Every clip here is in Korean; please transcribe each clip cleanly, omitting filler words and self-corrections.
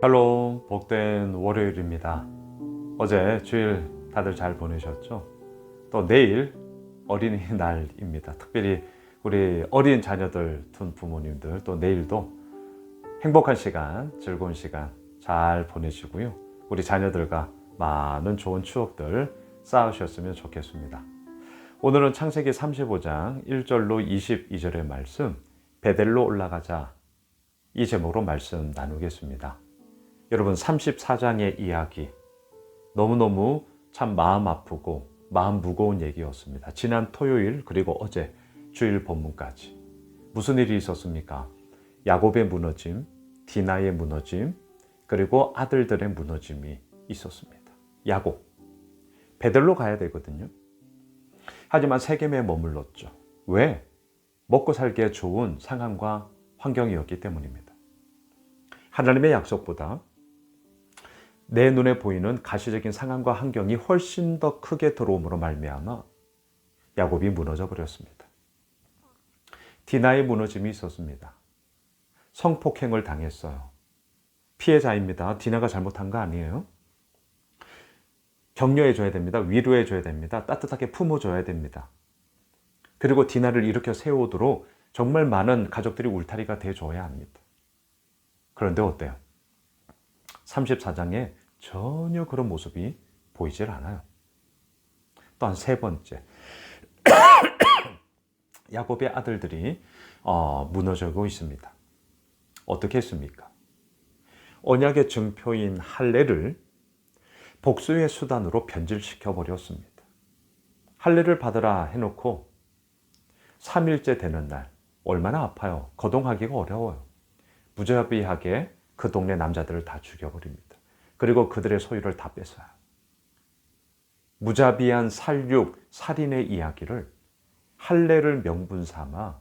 샬롬, 복된 월요일입니다. 어제 주일 다들 잘 보내셨죠? 또 내일 어린이날입니다. 특별히 우리 어린 자녀들 둔 부모님들 또 내일도 행복한 시간, 즐거운 시간 잘 보내시고요. 우리 자녀들과 많은 좋은 추억들 쌓으셨으면 좋겠습니다. 오늘은 창세기 35장 1절로 22절의 말씀, 베델로 올라가자, 이 제목으로 말씀 나누겠습니다. 여러분, 34장의 이야기 너무너무 참 마음 아프고 마음 무거운 얘기였습니다. 지난 토요일 그리고 어제 주일 본문까지 무슨 일이 있었습니까? 야곱의 무너짐, 디나의 무너짐, 그리고 아들들의 무너짐이 있었습니다. 야곱, 베델로 가야 되거든요. 하지만 세겜에 머물렀죠. 왜? 먹고 살기에 좋은 상황과 환경이었기 때문입니다. 하나님의 약속보다 내 눈에 보이는 가시적인 상황과 환경이 훨씬 더 크게 들어옴으로 말미암아 야곱이 무너져 버렸습니다. 디나의 무너짐이 있었습니다. 성폭행을 당했어요. 피해자입니다. 디나가 잘못한 거 아니에요. 격려해줘야 됩니다. 위로해줘야 됩니다. 따뜻하게 품어줘야 됩니다. 그리고 디나를 일으켜 세우도록 정말 많은 가족들이 울타리가 돼줘야 합니다. 그런데 어때요? 34장에 전혀 그런 모습이 보이질 않아요. 또한 세 번째, 야곱의 아들들이 무너지고 있습니다. 어떻게 했습니까? 언약의 증표인 할례를 복수의 수단으로 변질시켜 버렸습니다. 할례를 받으라 해놓고 3일째 되는 날 얼마나 아파요. 거동하기가 어려워요. 무자비하게 그 동네 남자들을 다 죽여버립니다. 그리고 그들의 소유를 다 뺏어요. 무자비한 살육, 살인의 이야기를 할례를 명분 삼아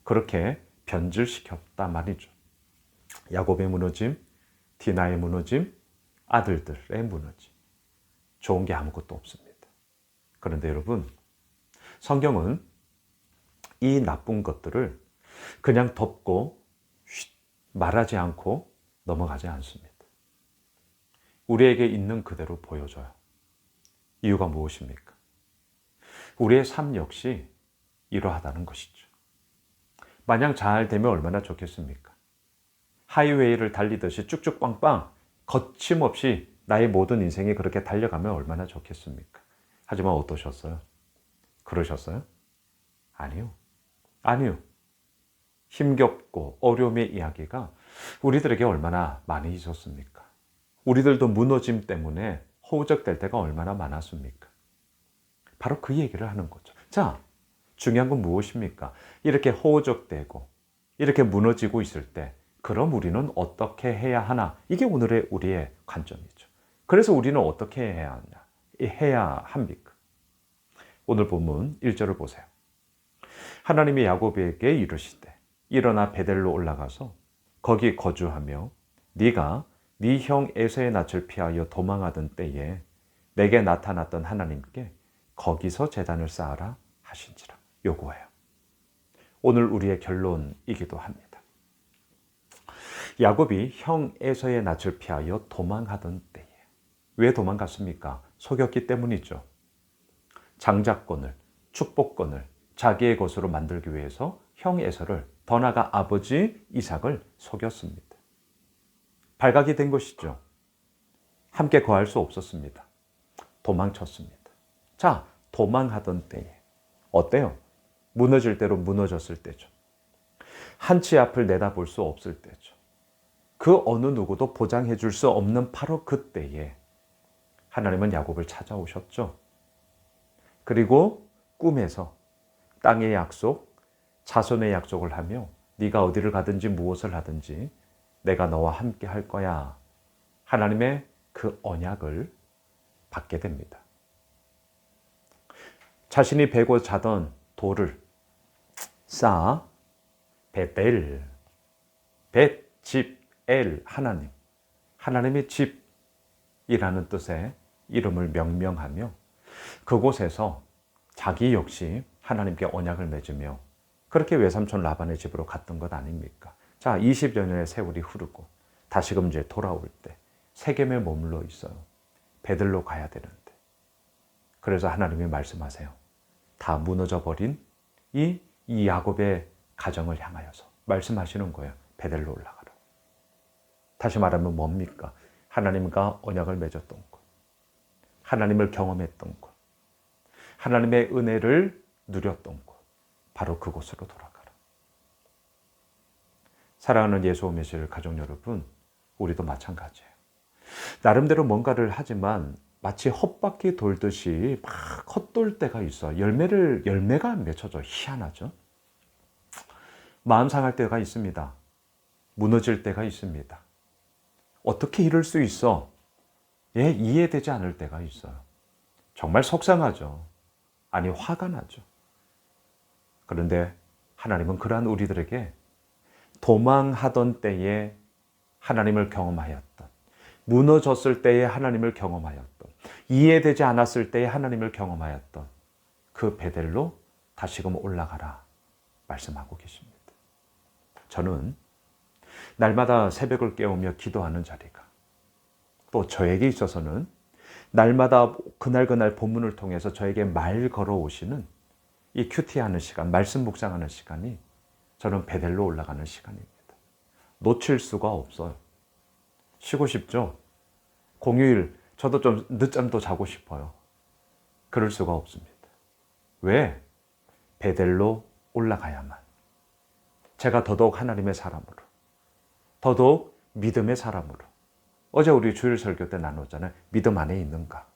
그렇게 변질시켰단 말이죠. 야곱의 무너짐, 디나의 무너짐, 아들들의 무너짐. 좋은 게 아무것도 없습니다. 그런데 여러분, 성경은 이 나쁜 것들을 그냥 덮고 말하지 않고 넘어가지 않습니다. 우리에게 있는 그대로 보여줘요. 이유가 무엇입니까? 우리의 삶 역시 이러하다는 것이죠. 마냥 잘 되면 얼마나 좋겠습니까? 하이웨이를 달리듯이 쭉쭉 빵빵 거침없이 나의 모든 인생이 그렇게 달려가면 얼마나 좋겠습니까? 하지만 어떠셨어요? 그러셨어요? 아니요. 아니요. 힘겹고 어려움의 이야기가 우리들에게 얼마나 많이 있었습니까? 우리들도 무너짐 때문에 허우적될 때가 얼마나 많았습니까? 바로 그 얘기를 하는 거죠. 자, 중요한 건 무엇입니까? 이렇게 허우적대고 이렇게 무너지고 있을 때 그럼 우리는 어떻게 해야 하나? 이게 오늘의 우리의 관점이죠. 그래서 우리는 어떻게 해야 합니까? 오늘 본문 1절을 보세요. 하나님이 야곱에게 이르시되 일어나 베델로 올라가서 거기 거주하며 네가 네 형 에서의 낯을 피하여 도망하던 때에 내게 나타났던 하나님께 거기서 제단을 쌓아라 하신지라. 요거예요. 오늘 우리의 결론이기도 합니다. 야곱이 형 에서의 낯을 피하여 도망하던 때에 왜 도망갔습니까? 속였기 때문이죠. 장자권을, 축복권을 자기의 것으로 만들기 위해서 형 에서를, 더 나아가 아버지 이삭을 속였습니다. 발각이 된 것이죠. 함께 거할 수 없었습니다. 도망쳤습니다. 자, 도망하던 때에 어때요? 무너질 대로 무너졌을 때죠. 한치 앞을 내다볼 수 없을 때죠. 그 어느 누구도 보장해 줄 수 없는 바로 그때에 하나님은 야곱을 찾아오셨죠. 그리고 꿈에서 땅의 약속, 자손의 약속을 하며 네가 어디를 가든지 무엇을 하든지 내가 너와 함께 할 거야. 하나님의 그 언약을 받게 됩니다. 자신이 베고 자던 돌을 쌓아 베델, 벳, 집, 엘, 하나님, 하나님의 집이라는 뜻의 이름을 명명하며 그곳에서 자기 역시 하나님께 언약을 맺으며 그렇게 외삼촌 라반의 집으로 갔던 것 아닙니까? 자, 20여 년의 세월이 흐르고 다시금 이제 돌아올 때 세겜에 머물러 있어요. 베들로 가야 되는데. 그래서 하나님이 말씀하세요. 다 무너져 버린 이 야곱의 가정을 향하여서 말씀하시는 거예요. 베델로 올라가라. 다시 말하면 뭡니까? 하나님과 언약을 맺었던 곳, 하나님을 경험했던 곳, 하나님의 은혜를 누렸던 곳, 바로 그곳으로 돌아가라. 사랑하는 예수 오메실 가족 여러분, 우리도 마찬가지예요. 나름대로 뭔가를 하지만 마치 헛바퀴 돌듯이 막 헛돌 때가 있어. 열매가 안 맺혀져. 희한하죠? 마음 상할 때가 있습니다. 무너질 때가 있습니다. 어떻게 이럴 수 있어? 예, 이해되지 않을 때가 있어요. 정말 속상하죠. 아니, 화가 나죠. 그런데 하나님은 그러한 우리들에게 도망하던 때에 하나님을 경험하였던, 무너졌을 때에 하나님을 경험하였던, 이해되지 않았을 때에 하나님을 경험하였던 그 베델로 다시금 올라가라 말씀하고 계십니다. 저는 날마다 새벽을 깨우며 기도하는 자리가, 또 저에게 있어서는 날마다 그날 본문을 통해서 저에게 말 걸어오시는 이 큐티하는 시간, 말씀 묵상하는 시간이 저는 베델로 올라가는 시간입니다. 놓칠 수가 없어요. 쉬고 싶죠? 공휴일 저도 좀 늦잠도 자고 싶어요. 그럴 수가 없습니다. 왜? 베델로 올라가야만 제가 더더욱 하나님의 사람으로, 더더욱 믿음의 사람으로, 어제 우리 주일 설교 때 나눴잖아요. 믿음 안에 있는가?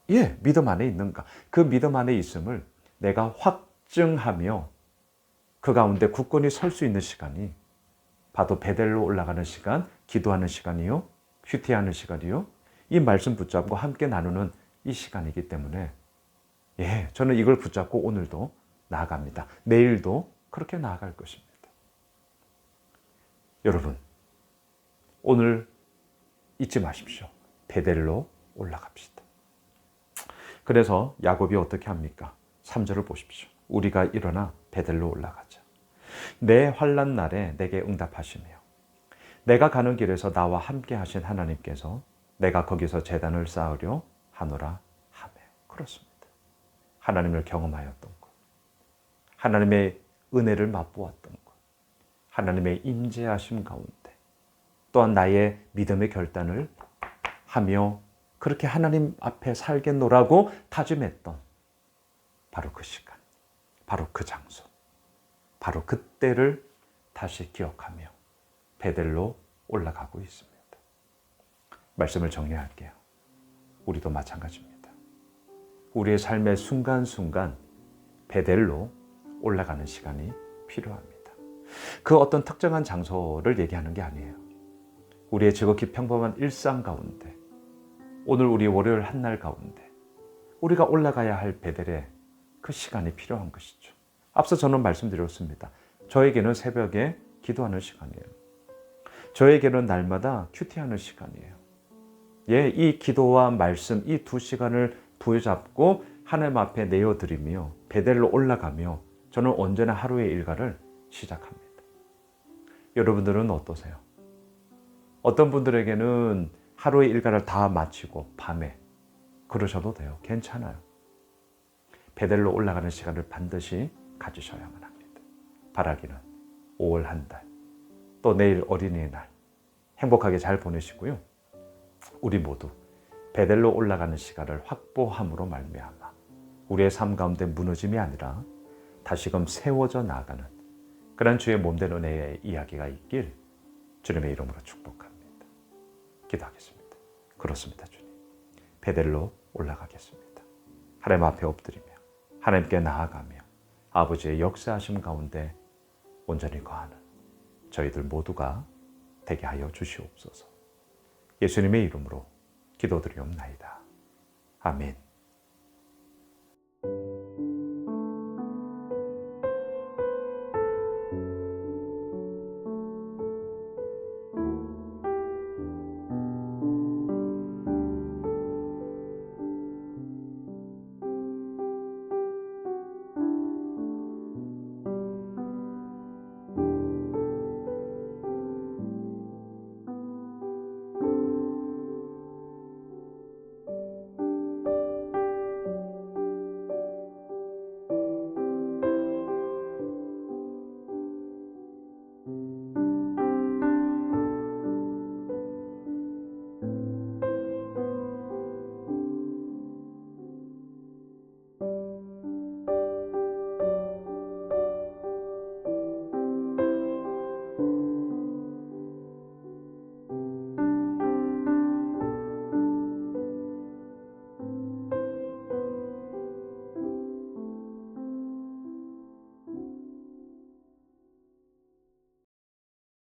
예, 믿음 안에 있는가? 그 믿음 안에 있음을 내가 확증하며 그 가운데 굳건히 설 수 있는 시간이 바로 베델로 올라가는 시간, 기도하는 시간이요, 큐티하는 시간이요, 이 말씀 붙잡고 함께 나누는 이 시간이기 때문에 예, 저는 이걸 붙잡고 오늘도 나아갑니다. 내일도 그렇게 나아갈 것입니다. 여러분, 오늘 잊지 마십시오. 베델로 올라갑시다. 그래서 야곱이 어떻게 합니까? 3절을 보십시오. 우리가 일어나 베델로 올라가자. 내 환난 날에 내게 응답하시며 내가 가는 길에서 나와 함께 하신 하나님께서 내가 거기서 제단을 쌓으려 하노라 하며. 그렇습니다. 하나님을 경험하였던 것, 하나님의 은혜를 맛보았던 것, 하나님의 임재하심 가운데 또한 나의 믿음의 결단을 하며 그렇게 하나님 앞에 살겠노라고 다짐했던 바로 그 시간, 바로 그 장소, 바로 그때를 다시 기억하며 베델로 올라가고 있습니다. 말씀을 정리할게요. 우리도 마찬가지입니다. 우리의 삶의 순간순간 베델로 올라가는 시간이 필요합니다. 그 어떤 특정한 장소를 얘기하는 게 아니에요. 우리의 지극히 평범한 일상 가운데, 오늘 우리 월요일 한 날 가운데 우리가 올라가야 할 베델의 그 시간이 필요한 것이죠. 앞서 저는 말씀드렸습니다. 저에게는 새벽에 기도하는 시간이에요. 저에게는 날마다 큐티하는 시간이에요. 예, 이 기도와 말씀, 이 두 시간을 부여잡고 하나님 앞에 내어드리며 베델로 올라가며 저는 언제나 하루의 일과를 시작합니다. 여러분들은 어떠세요? 어떤 분들에게는 하루의 일과를 다 마치고 밤에 그러셔도 돼요. 괜찮아요. 베델로 올라가는 시간을 반드시 가지셔야만 합니다. 바라기는 5월 한 달, 또 내일 어린이날 행복하게 잘 보내시고요. 우리 모두 베델로 올라가는 시간을 확보함으로 말미암아 우리의 삶 가운데 무너짐이 아니라 다시금 세워져 나가는 그런 주의 몸된 은혜의 이야기가 있길 주님의 이름으로 축복합니다. 기도하겠습니다. 그렇습니다, 주님. 베델로 올라가겠습니다. 하나님 앞에 엎드리며 하나님께 나아가며 아버지의 역사하심 가운데 온전히 거하는 저희들 모두가 되게 하여 주시옵소서. 예수님의 이름으로 기도드리옵나이다. 아멘.